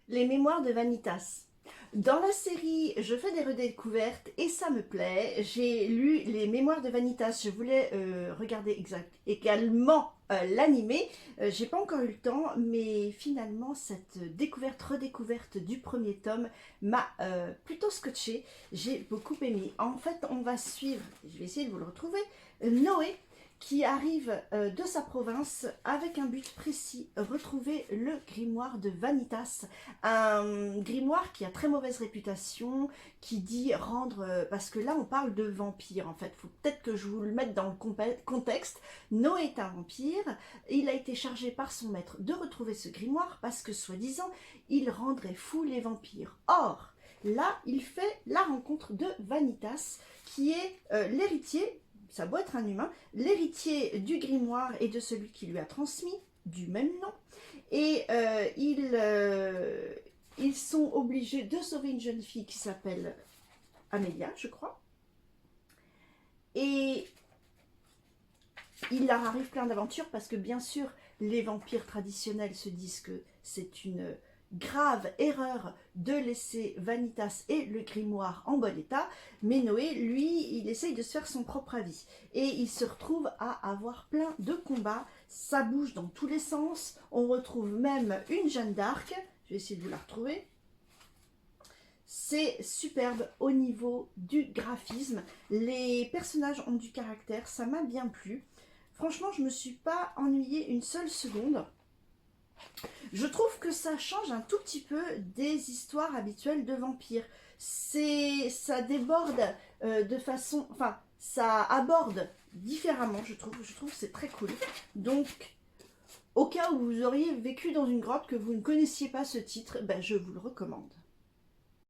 Les mémoires de Vanitas. Dans la série, je fais des redécouvertes et ça me plaît. J'ai lu les mémoires de Vanitas. Je voulais regarder également l'animé. J'ai pas encore eu le temps, mais finalement, cette découverte, redécouverte du premier tome m'a plutôt scotché. J'ai beaucoup aimé. En fait, on va suivre, je vais essayer de vous le retrouver, Noé qui arrive de sa province avec un but précis, retrouver le grimoire de Vanitas, un grimoire qui a très mauvaise réputation, qui dit rendre, parce que là on parle de vampire en fait, il faut peut-être que je vous le mette dans le contexte. Noé est un vampire, il a été chargé par son maître de retrouver ce grimoire parce que soi-disant il rendrait fou les vampires. Or, là il fait la rencontre de Vanitas qui est l'héritier, ça doit être un humain, l'héritier du grimoire et de celui qui lui a transmis, du même nom. Et ils sont obligés de sauver une jeune fille qui s'appelle Amélia, je crois. Et il leur arrive plein d'aventures parce que bien sûr, les vampires traditionnels se disent que c'est une grave erreur de laisser Vanitas et le grimoire en bon état, mais Noé, lui, il essaye de se faire son propre avis. Et il se retrouve à avoir plein de combats, ça bouge dans tous les sens, on retrouve même une Jeanne d'Arc, je vais essayer de vous la retrouver. C'est superbe au niveau du graphisme, les personnages ont du caractère, ça m'a bien plu. Franchement, je ne me suis pas ennuyée une seule seconde. Je trouve que ça change un tout petit peu des histoires habituelles de vampires. Ça déborde de façon, enfin, ça aborde différemment, je trouve. Je trouve que c'est très cool. Donc, au cas où vous auriez vécu dans une grotte que vous ne connaissiez pas ce titre, ben, je vous le recommande.